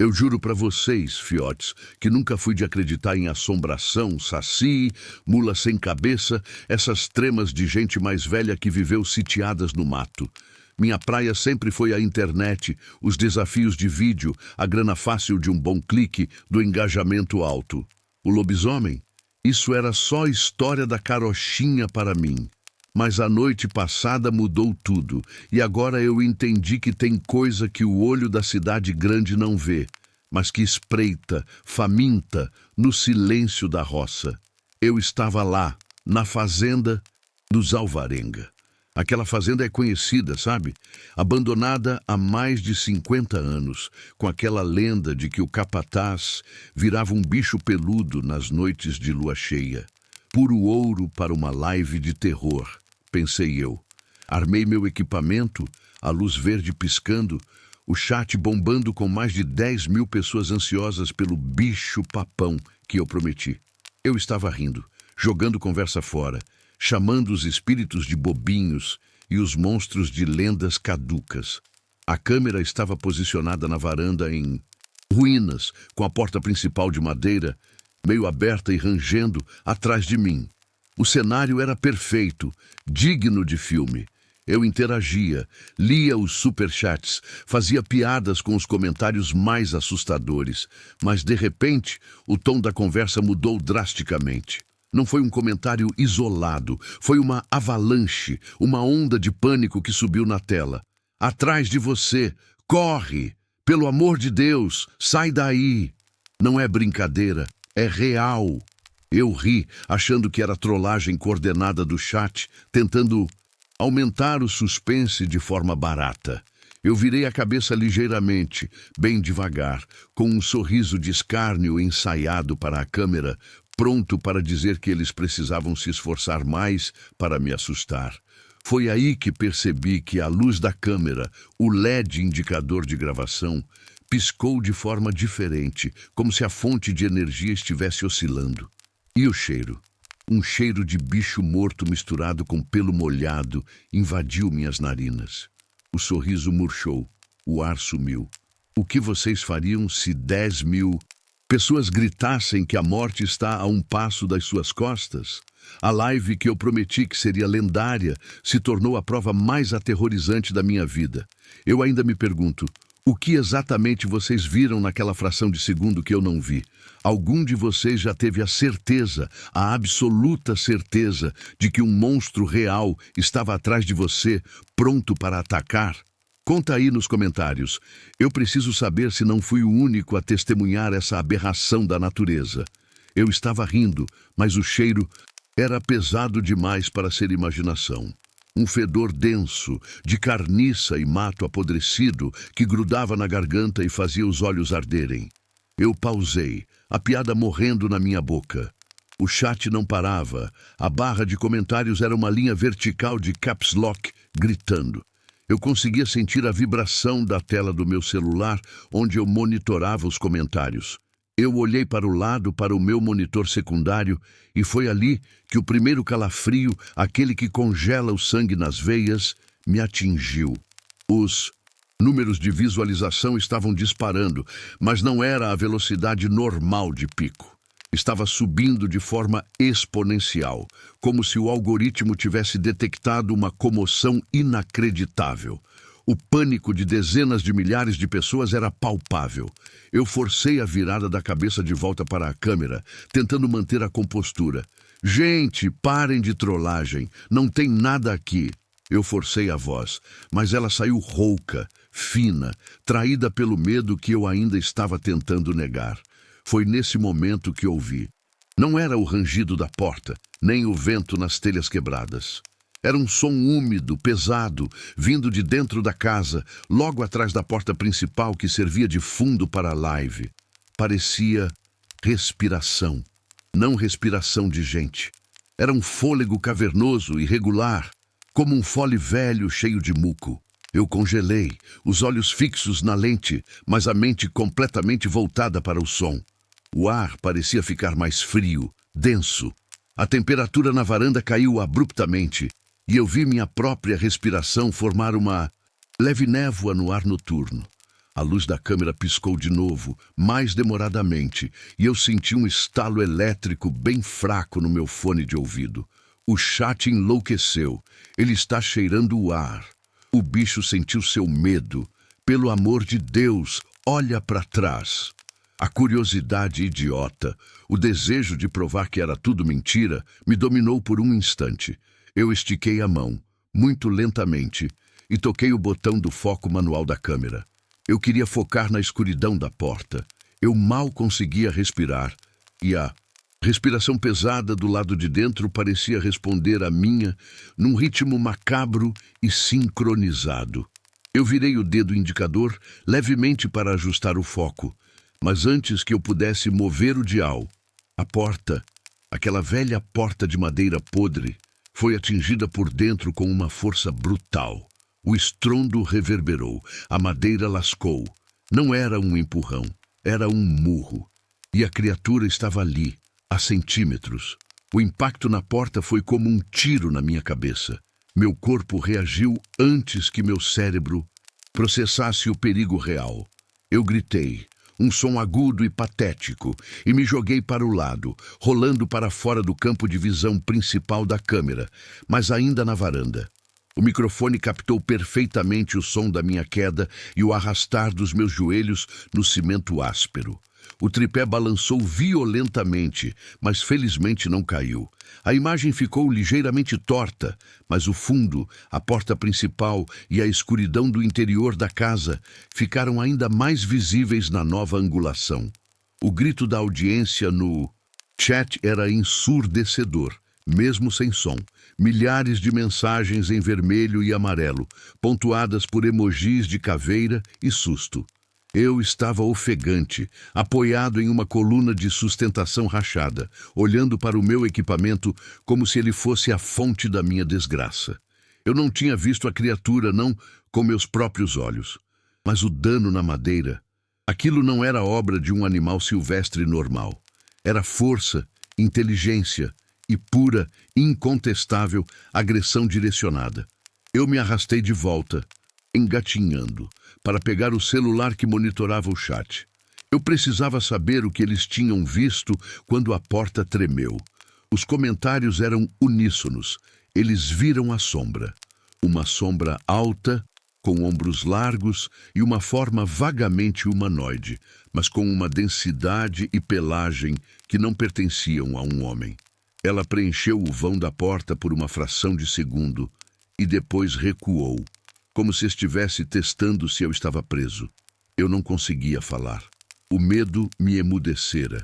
Eu juro pra vocês, fiotes, que nunca fui de acreditar em assombração, saci, mula sem cabeça, essas tremas de gente mais velha que viveu sitiadas no mato. Minha praia sempre foi a internet, os desafios de vídeo, a grana fácil de um bom clique, do engajamento alto. O lobisomem? Isso era só história da carochinha para mim. Mas a noite passada mudou tudo, e agora eu entendi que tem coisa que o olho da cidade grande não vê, mas que espreita, faminta, no silêncio da roça. Eu estava lá, na fazenda dos Alvarenga. Aquela fazenda é conhecida, sabe? Abandonada há mais de 50 anos, com aquela lenda de que o capataz virava um bicho peludo nas noites de lua cheia. Puro ouro para uma live de terror, pensei eu. Armei meu equipamento, a luz verde piscando, o chat bombando com mais de 10.000 pessoas ansiosas pelo bicho-papão que eu prometi. Eu estava rindo, jogando conversa fora, chamando os espíritos de bobinhos e os monstros de lendas caducas. A câmera estava posicionada na varanda em ruínas, com a porta principal de madeira, meio aberta e rangendo, atrás de mim. O cenário era perfeito, digno de filme. Eu interagia, lia os superchats, fazia piadas com os comentários mais assustadores, mas de repente o tom da conversa mudou drasticamente. Não foi um comentário isolado, foi uma avalanche, uma onda de pânico que subiu na tela. Atrás de você, corre! Pelo amor de Deus, sai daí! Não é brincadeira, é real. Eu ri, achando que era trollagem coordenada do chat, tentando aumentar o suspense de forma barata. Eu virei a cabeça ligeiramente, bem devagar, com um sorriso de escárnio ensaiado para a câmera, pronto para dizer que eles precisavam se esforçar mais para me assustar. Foi aí que percebi que a luz da câmera, o LED indicador de gravação, piscou de forma diferente, como se a fonte de energia estivesse oscilando. E o cheiro? Um cheiro de bicho morto misturado com pelo molhado invadiu minhas narinas. O sorriso murchou, o ar sumiu. O que vocês fariam se 10.000 pessoas gritassem que a morte está a um passo das suas costas? A live que eu prometi que seria lendária se tornou a prova mais aterrorizante da minha vida. Eu ainda me pergunto, o que exatamente vocês viram naquela fração de segundo que eu não vi? Algum de vocês já teve a certeza, a absoluta certeza, de que um monstro real estava atrás de você, pronto para atacar? Conta aí nos comentários. Eu preciso saber se não fui o único a testemunhar essa aberração da natureza. Eu estava rindo, mas o cheiro era pesado demais para ser imaginação. Um fedor denso, de carniça e mato apodrecido, que grudava na garganta e fazia os olhos arderem. Eu pausei, a piada morrendo na minha boca. O chat não parava, a barra de comentários era uma linha vertical de caps lock, gritando. Eu conseguia sentir a vibração da tela do meu celular, onde eu monitorava os comentários. Eu olhei para o lado, para o meu monitor secundário, e foi ali que o primeiro calafrio, aquele que congela o sangue nas veias, me atingiu. Os números de visualização estavam disparando, mas não era a velocidade normal de pico. Estava subindo de forma exponencial, como se o algoritmo tivesse detectado uma comoção inacreditável. O pânico de dezenas de milhares de pessoas era palpável. Eu forcei a virada da cabeça de volta para a câmera, tentando manter a compostura. Gente, parem de trollagem, não tem nada aqui. Eu forcei a voz, mas ela saiu rouca, fina, traída pelo medo que eu ainda estava tentando negar. Foi nesse momento que ouvi. Não era o rangido da porta, nem o vento nas telhas quebradas. Era um som úmido, pesado, vindo de dentro da casa, logo atrás da porta principal que servia de fundo para a live. Parecia respiração, não respiração de gente. Era um fôlego cavernoso, irregular, como um fole velho cheio de muco. Eu congelei, os olhos fixos na lente, mas a mente completamente voltada para o som. O ar parecia ficar mais frio, denso. A temperatura na varanda caiu abruptamente, e eu vi minha própria respiração formar uma leve névoa no ar noturno. A luz da câmera piscou de novo, mais demoradamente, e eu senti um estalo elétrico bem fraco no meu fone de ouvido. O chat enlouqueceu. Ele está cheirando o ar. O bicho sentiu seu medo. Pelo amor de Deus, olha para trás. A curiosidade idiota, o desejo de provar que era tudo mentira, me dominou por um instante. Eu estiquei a mão, muito lentamente, e toquei o botão do foco manual da câmera. Eu queria focar na escuridão da porta. Eu mal conseguia respirar, e a respiração pesada do lado de dentro parecia responder à minha num ritmo macabro e sincronizado. Eu virei o dedo indicador levemente para ajustar o foco, mas antes que eu pudesse mover o dial, a porta, aquela velha porta de madeira podre, foi atingida por dentro com uma força brutal. O estrondo reverberou, a madeira lascou. Não era um empurrão, era um murro. E a criatura estava ali, a centímetros. O impacto na porta foi como um tiro na minha cabeça. Meu corpo reagiu antes que meu cérebro processasse o perigo real. Eu gritei, um som agudo e patético, e me joguei para o lado, rolando para fora do campo de visão principal da câmera, mas ainda na varanda. O microfone captou perfeitamente o som da minha queda e o arrastar dos meus joelhos no cimento áspero. O tripé balançou violentamente, mas felizmente não caiu. A imagem ficou ligeiramente torta, mas o fundo, a porta principal e a escuridão do interior da casa ficaram ainda mais visíveis na nova angulação. O grito da audiência no chat era ensurdecedor, mesmo sem som. Milhares de mensagens em vermelho e amarelo, pontuadas por emojis de caveira e susto. Eu estava ofegante, apoiado em uma coluna de sustentação rachada, olhando para o meu equipamento como se ele fosse a fonte da minha desgraça. Eu não tinha visto a criatura, não com meus próprios olhos. Mas o dano na madeira, aquilo não era obra de um animal silvestre normal. Era força, inteligência e pura, incontestável agressão direcionada. Eu me arrastei de volta, engatinhando, para pegar o celular que monitorava o chat. Eu precisava saber o que eles tinham visto quando a porta tremeu. Os comentários eram uníssonos. Eles viram a sombra. Uma sombra alta, com ombros largos e uma forma vagamente humanoide, mas com uma densidade e pelagem que não pertenciam a um homem. Ela preencheu o vão da porta por uma fração de segundo e depois recuou, como se estivesse testando se eu estava preso. Eu não conseguia falar. O medo me emudecera.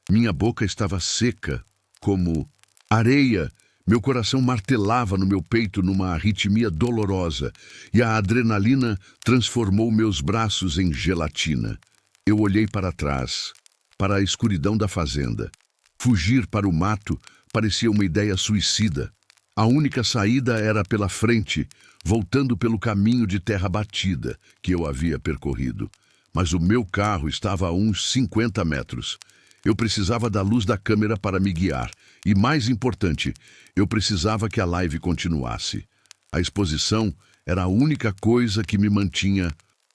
Minha boca estava seca, como areia. Meu coração martelava no meu peito numa arritmia dolorosa e a adrenalina transformou meus braços em gelatina. Eu olhei para trás, para a escuridão da fazenda. Fugir para o mato parecia uma ideia suicida. A única saída era pela frente, voltando pelo caminho de terra batida que eu havia percorrido. Mas o meu carro estava a uns 50 metros. Eu precisava da luz da câmera para me guiar. E, mais importante, eu precisava que a live continuasse. A exposição era a única coisa que me mantinha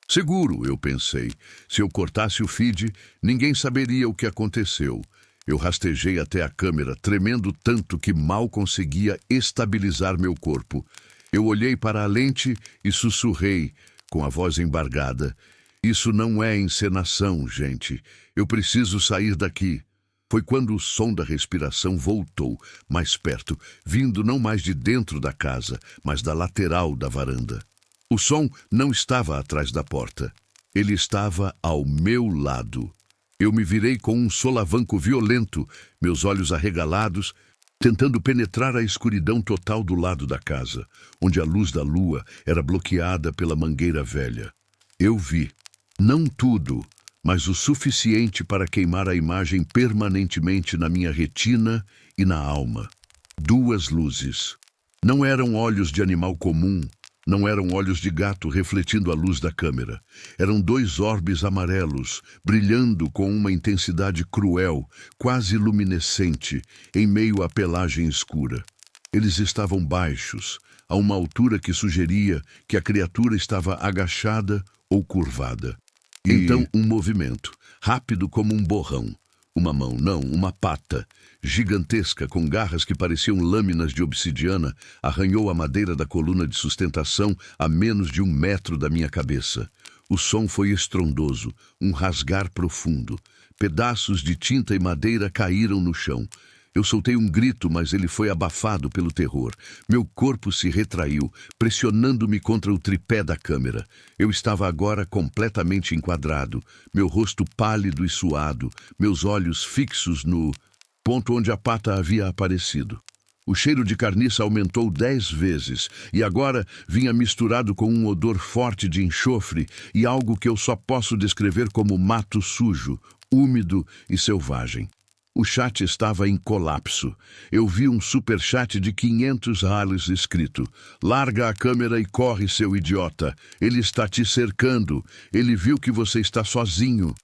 seguro, eu pensei. Se eu cortasse o feed, ninguém saberia o que aconteceu. Eu rastejei até a câmera, tremendo tanto que mal conseguia estabilizar meu corpo. Eu olhei para a lente e sussurrei, com a voz embargada: "Isso não é encenação, gente. Eu preciso sair daqui." Foi quando o som da respiração voltou, mais perto, vindo não mais de dentro da casa, mas da lateral da varanda. O som não estava atrás da porta. Ele estava ao meu lado. Eu me virei com um solavanco violento, meus olhos arregalados, tentando penetrar a escuridão total do lado da casa, onde a luz da lua era bloqueada pela mangueira velha. Eu vi, não tudo, mas o suficiente para queimar a imagem permanentemente na minha retina e na alma. Duas luzes. Não eram olhos de animal comum, não eram olhos de gato refletindo a luz da câmera. Eram dois orbes amarelos, brilhando com uma intensidade cruel, quase luminescente, em meio à pelagem escura. Eles estavam baixos, a uma altura que sugeria que a criatura estava agachada ou curvada. Então um movimento, rápido como um borrão. Uma mão, não, uma pata, gigantesca, com garras que pareciam lâminas de obsidiana, arranhou a madeira da coluna de sustentação a menos de 1 metro da minha cabeça. O som foi estrondoso, um rasgar profundo. Pedaços de tinta e madeira caíram no chão. Eu soltei um grito, mas ele foi abafado pelo terror. Meu corpo se retraiu, pressionando-me contra o tripé da câmera. Eu estava agora completamente enquadrado, meu rosto pálido e suado, meus olhos fixos no ponto onde a pata havia aparecido. O cheiro de carniça aumentou 10 vezes, e agora vinha misturado com um odor forte de enxofre e algo que eu só posso descrever como mato sujo, úmido e selvagem. O chat estava em colapso. Eu vi um superchat de 500 reais escrito: "Larga a câmera e corre, seu idiota. Ele está te cercando. Ele viu que você está sozinho."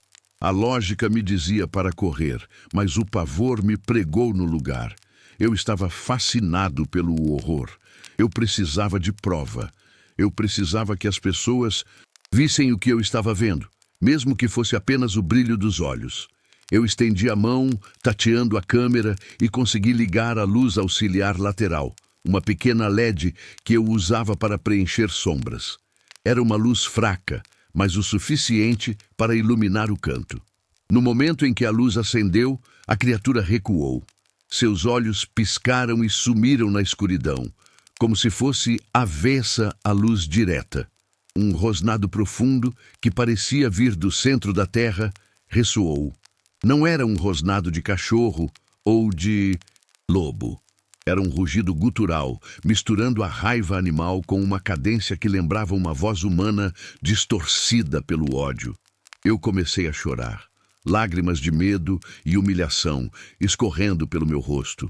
A lógica me dizia para correr, mas o pavor me pregou no lugar. Eu estava fascinado pelo horror. Eu precisava de prova. Eu precisava que as pessoas vissem o que eu estava vendo, mesmo que fosse apenas o brilho dos olhos. Eu estendi a mão, tateando a câmera, e consegui ligar a luz auxiliar lateral, uma pequena LED que eu usava para preencher sombras. Era uma luz fraca, mas o suficiente para iluminar o canto. No momento em que a luz acendeu, a criatura recuou. Seus olhos piscaram e sumiram na escuridão, como se fosse avessa à luz direta. Um rosnado profundo, que parecia vir do centro da terra, ressoou. Não era um rosnado de cachorro ou de lobo. Era um rugido gutural, misturando a raiva animal com uma cadência que lembrava uma voz humana distorcida pelo ódio. Eu comecei a chorar, lágrimas de medo e humilhação escorrendo pelo meu rosto.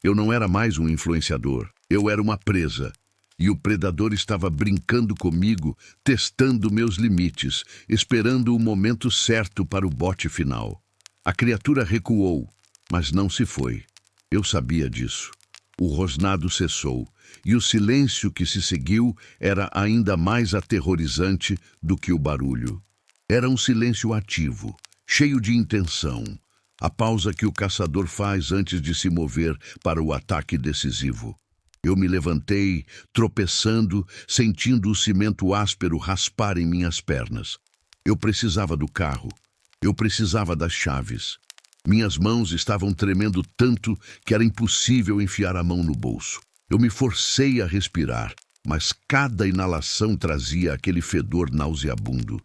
Eu não era mais um influenciador, eu era uma presa. E o predador estava brincando comigo, testando meus limites, esperando o momento certo para o bote final. A criatura recuou, mas não se foi. Eu sabia disso. O rosnado cessou, e o silêncio que se seguiu era ainda mais aterrorizante do que o barulho. Era um silêncio ativo, cheio de intenção. A pausa que o caçador faz antes de se mover para o ataque decisivo. Eu me levantei, tropeçando, sentindo o cimento áspero raspar em minhas pernas. Eu precisava do carro. Eu precisava das chaves. Minhas mãos estavam tremendo tanto que era impossível enfiar a mão no bolso. Eu me forcei a respirar, mas cada inalação trazia aquele fedor nauseabundo.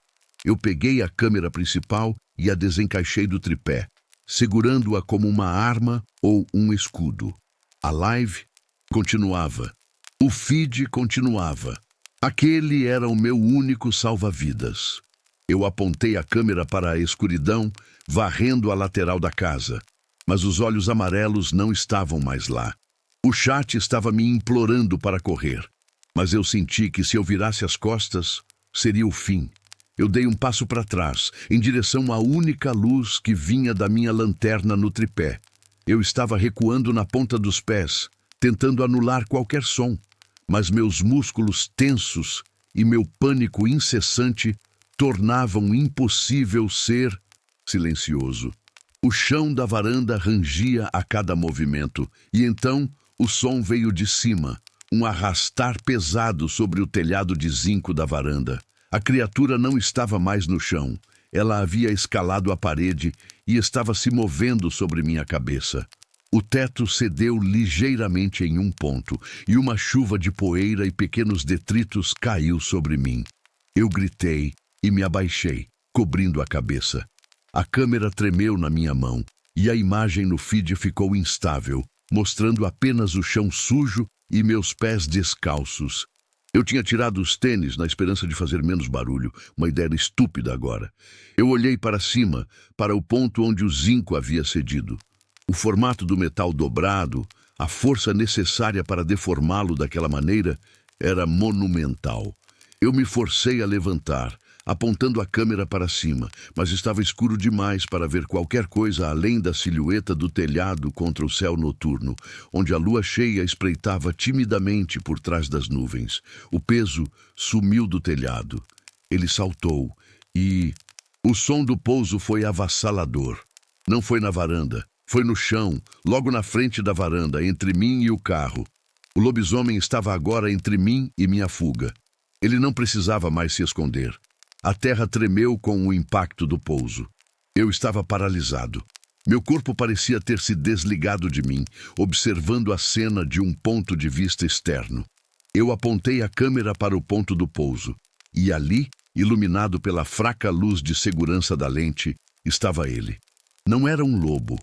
Eu peguei a câmera principal e a desencaixei do tripé, segurando-a como uma arma ou um escudo. A live continuava. O feed continuava. Aquele era o meu único salva-vidas. Eu apontei a câmera para a escuridão, varrendo a lateral da casa. Mas os olhos amarelos não estavam mais lá. O chat estava me implorando para correr. Mas eu senti que se eu virasse as costas, seria o fim. Eu dei um passo para trás, em direção à única luz que vinha da minha lanterna no tripé. Eu estava recuando na ponta dos pés, tentando anular qualquer som. Mas meus músculos tensos e meu pânico incessante tornavam impossível ser silencioso. O chão da varanda rangia a cada movimento, e então o som veio de cima, um arrastar pesado sobre o telhado de zinco da varanda. A criatura não estava mais no chão. Ela havia escalado a parede e estava se movendo sobre minha cabeça. O teto cedeu ligeiramente em um ponto, e uma chuva de poeira e pequenos detritos caiu sobre mim. Eu gritei e me abaixei, cobrindo a cabeça. A câmera tremeu na minha mão, e a imagem no feed ficou instável, mostrando apenas o chão sujo e meus pés descalços. Eu tinha tirado os tênis na esperança de fazer menos barulho, uma ideia estúpida agora. Eu olhei para cima, para o ponto onde o zinco havia cedido. O formato do metal dobrado, a força necessária para deformá-lo daquela maneira, era monumental. Eu me forcei a levantar, apontando a câmera para cima, mas estava escuro demais para ver qualquer coisa além da silhueta do telhado contra o céu noturno, onde a lua cheia espreitava timidamente por trás das nuvens. O peso sumiu do telhado. Ele saltou e O som do pouso foi avassalador. Não foi na varanda, foi no chão, logo na frente da varanda, entre mim e o carro. O lobisomem estava agora entre mim e minha fuga. Ele não precisava mais se esconder. A terra tremeu com o impacto do pouso. Eu estava paralisado. Meu corpo parecia ter se desligado de mim, observando a cena de um ponto de vista externo. Eu apontei a câmera para o ponto do pouso, e ali, iluminado pela fraca luz de segurança da lente, estava ele. Não era um lobo,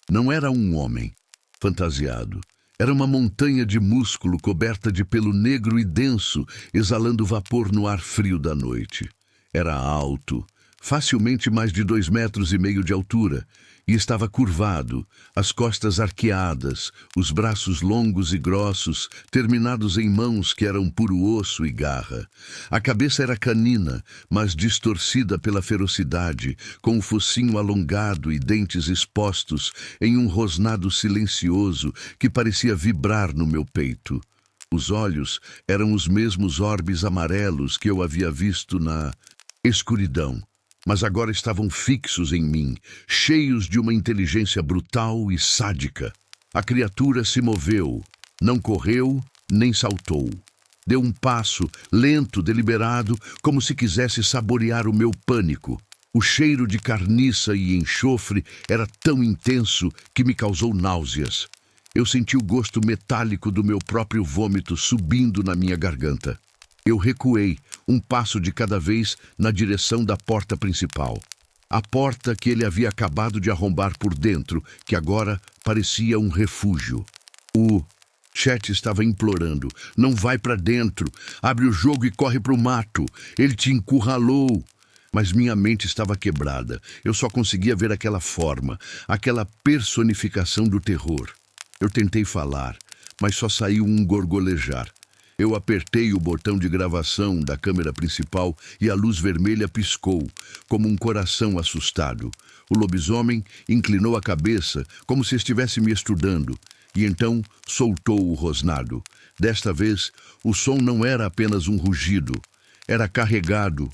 não era um homem fantasiado. Era uma montanha de músculo coberta de pelo negro e denso, exalando vapor no ar frio da noite. Era alto, facilmente mais de 2,5 metros de altura, e estava curvado, as costas arqueadas, os braços longos e grossos, terminados em mãos que eram puro osso e garra. A cabeça era canina, mas distorcida pela ferocidade, com o focinho alongado e dentes expostos em um rosnado silencioso que parecia vibrar no meu peito. Os olhos eram os mesmos orbes amarelos que eu havia visto na escuridão, mas agora estavam fixos em mim, cheios de uma inteligência brutal e sádica. A criatura se moveu, não correu, nem saltou. Deu um passo, lento, deliberado, como se quisesse saborear o meu pânico. O cheiro de carniça e enxofre era tão intenso que me causou náuseas. Eu senti o gosto metálico do meu próprio vômito subindo na minha garganta. Eu recuei, um passo de cada vez, na direção da porta principal. A porta que ele havia acabado de arrombar por dentro, que agora parecia um refúgio. O Chet estava implorando. Não vai para dentro. Abre o jogo e corre para o mato. Ele te encurralou. Mas minha mente estava quebrada. Eu só conseguia ver aquela forma, aquela personificação do terror. Eu tentei falar, mas só saiu um gorgolejar. Eu apertei o botão de gravação da câmera principal e a luz vermelha piscou, como um coração assustado. O lobisomem inclinou a cabeça, como se estivesse me estudando, e então soltou o rosnado. Desta vez, o som não era apenas um rugido, era carregado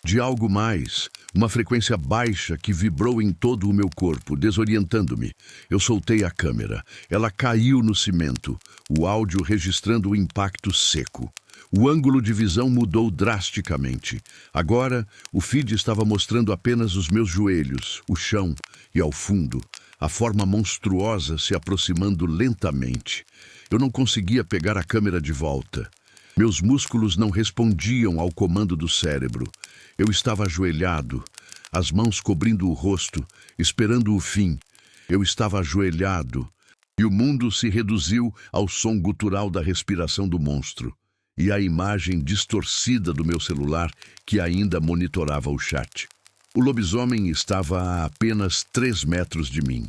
de algo mais, uma frequência baixa que vibrou em todo o meu corpo, desorientando-me. Eu soltei a câmera. Ela caiu no cimento, o áudio registrando o impacto seco. O ângulo de visão mudou drasticamente. Agora, o feed estava mostrando apenas os meus joelhos, o chão e, ao fundo, a forma monstruosa se aproximando lentamente. Eu não conseguia pegar a câmera de volta. Meus músculos não respondiam ao comando do cérebro. Eu estava ajoelhado, as mãos cobrindo o rosto, esperando o fim. Eu estava ajoelhado, e o mundo se reduziu ao som gutural da respiração do monstro, e à imagem distorcida do meu celular que ainda monitorava o chat. O lobisomem estava a apenas 3 metros de mim.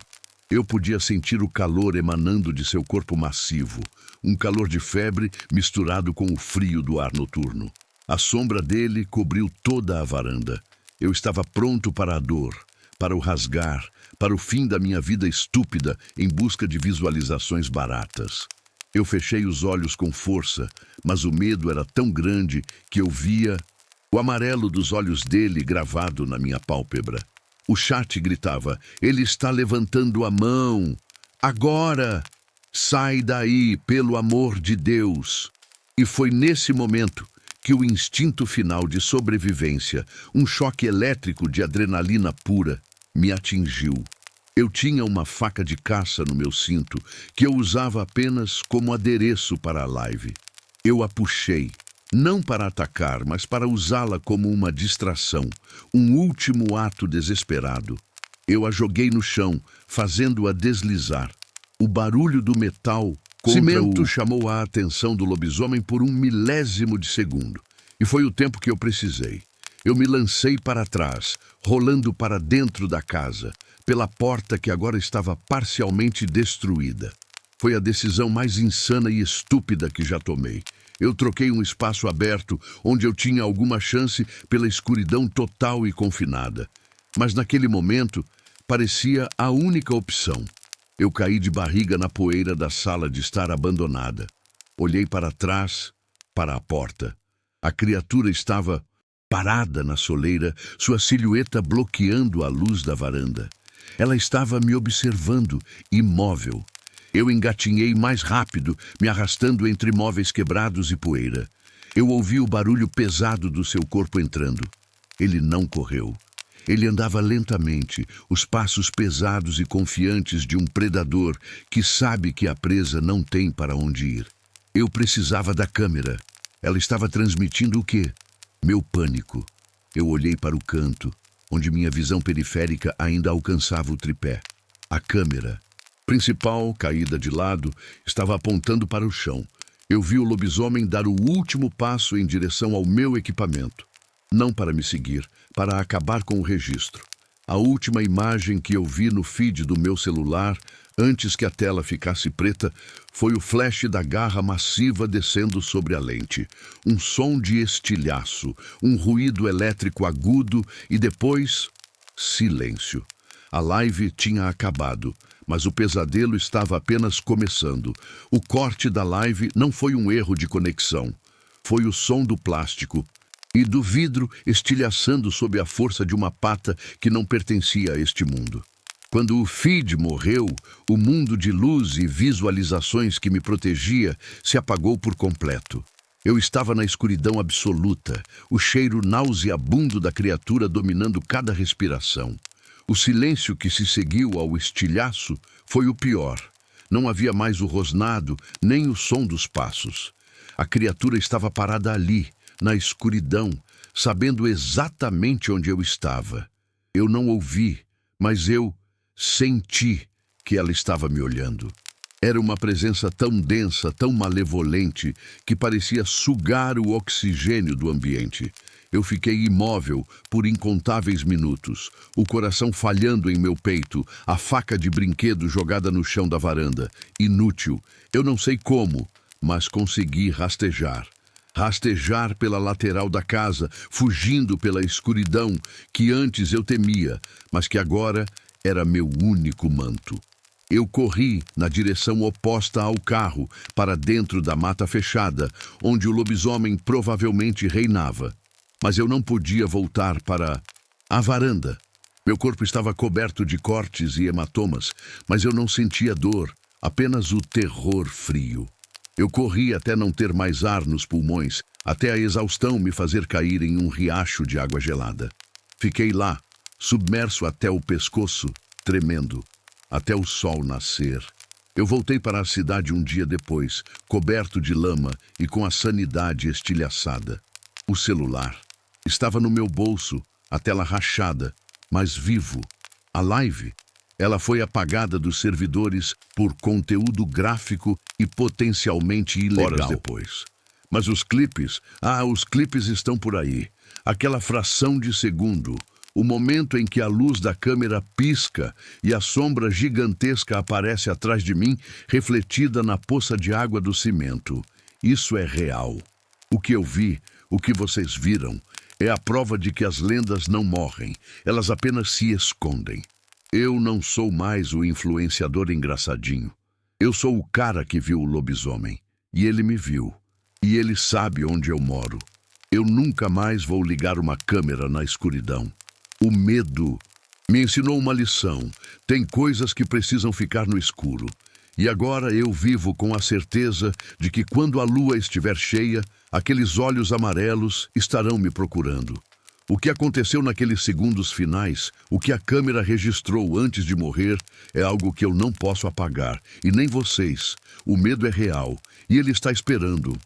Eu podia sentir o calor emanando de seu corpo massivo, um calor de febre misturado com o frio do ar noturno. A sombra dele cobriu toda a varanda. Eu estava pronto para a dor, para o rasgar, para o fim da minha vida estúpida em busca de visualizações baratas. Eu fechei os olhos com força, mas o medo era tão grande que eu via o amarelo dos olhos dele gravado na minha pálpebra. O chat gritava: "Ele está levantando a mão! Agora! Sai daí, pelo amor de Deus!" E foi nesse momento que o instinto final de sobrevivência, um choque elétrico de adrenalina pura, me atingiu. Eu tinha uma faca de caça no meu cinto, que eu usava apenas como adereço para a live. Eu a puxei, não para atacar, mas para usá-la como uma distração, um último ato desesperado. Eu a joguei no chão, fazendo-a deslizar. O barulho do metal contra cimento chamou a atenção do lobisomem por 1 milésimo de segundo. E foi o tempo que eu precisei. Eu me lancei para trás, rolando para dentro da casa, pela porta que agora estava parcialmente destruída. Foi a decisão mais insana e estúpida que já tomei. Eu troquei um espaço aberto, onde eu tinha alguma chance, pela escuridão total e confinada. Mas naquele momento, parecia a única opção. Eu caí de barriga na poeira da sala de estar abandonada. Olhei para trás, para a porta. A criatura estava parada na soleira, sua silhueta bloqueando a luz da varanda. Ela estava me observando, imóvel. Eu engatinhei mais rápido, me arrastando entre móveis quebrados e poeira. Eu ouvi o barulho pesado do seu corpo entrando. Ele não correu. Ele andava lentamente, os passos pesados e confiantes de um predador que sabe que a presa não tem para onde ir. Eu precisava da câmera. Ela estava transmitindo o quê? Meu pânico. Eu olhei para o canto, onde minha visão periférica ainda alcançava o tripé. A câmera principal, caída de lado, estava apontando para o chão. Eu vi o lobisomem dar o último passo em direção ao meu equipamento. Não para me seguir, para acabar com o registro. A última imagem que eu vi no feed do meu celular, antes que a tela ficasse preta, foi o flash da garra massiva descendo sobre a lente. Um som de estilhaço, um ruído elétrico agudo e depois, silêncio. A live tinha acabado, mas o pesadelo estava apenas começando. O corte da live não foi um erro de conexão. Foi o som do plástico e do vidro estilhaçando sob a força de uma pata que não pertencia a este mundo. Quando o feed morreu, o mundo de luz e visualizações que me protegia se apagou por completo. Eu estava na escuridão absoluta, o cheiro nauseabundo da criatura dominando cada respiração. O silêncio que se seguiu ao estilhaço foi o pior. Não havia mais o rosnado, nem o som dos passos. A criatura estava parada ali, na escuridão, sabendo exatamente onde eu estava. Eu não ouvi, mas eu senti que ela estava me olhando. Era uma presença tão densa, tão malevolente, que parecia sugar o oxigênio do ambiente. Eu fiquei imóvel por incontáveis minutos, o coração falhando em meu peito, a faca de brinquedo jogada no chão da varanda. Inútil. Eu não sei como, mas consegui rastejar. Rastejar pela lateral da casa, fugindo pela escuridão que antes eu temia, mas que agora era meu único manto. Eu corri na direção oposta ao carro, para dentro da mata fechada, onde o lobisomem provavelmente reinava. Mas eu não podia voltar para a varanda. Meu corpo estava coberto de cortes e hematomas, mas eu não sentia dor, apenas o terror frio. Eu corri até não ter mais ar nos pulmões, até a exaustão me fazer cair em um riacho de água gelada. Fiquei lá, submerso até o pescoço, tremendo, até o sol nascer. Eu voltei para a cidade um dia depois, coberto de lama e com a sanidade estilhaçada. O celular estava no meu bolso, a tela rachada, mas vivo. A live, ela foi apagada dos servidores por conteúdo gráfico e potencialmente ilegal. Horas depois. Mas os clipes, os clipes estão por aí. Aquela fração de segundo, o momento em que a luz da câmera pisca e a sombra gigantesca aparece atrás de mim, refletida na poça de água do cimento. Isso é real. O que eu vi, o que vocês viram, é a prova de que as lendas não morrem, elas apenas se escondem. Eu não sou mais o influenciador engraçadinho. Eu sou o cara que viu o lobisomem. E ele me viu. E ele sabe onde eu moro. Eu nunca mais vou ligar uma câmera na escuridão. O medo me ensinou uma lição. Tem coisas que precisam ficar no escuro. E agora eu vivo com a certeza de que quando a lua estiver cheia, aqueles olhos amarelos estarão me procurando. O que aconteceu naqueles segundos finais, o que a câmera registrou antes de morrer, é algo que eu não posso apagar, e nem vocês. O medo é real, e ele está esperando.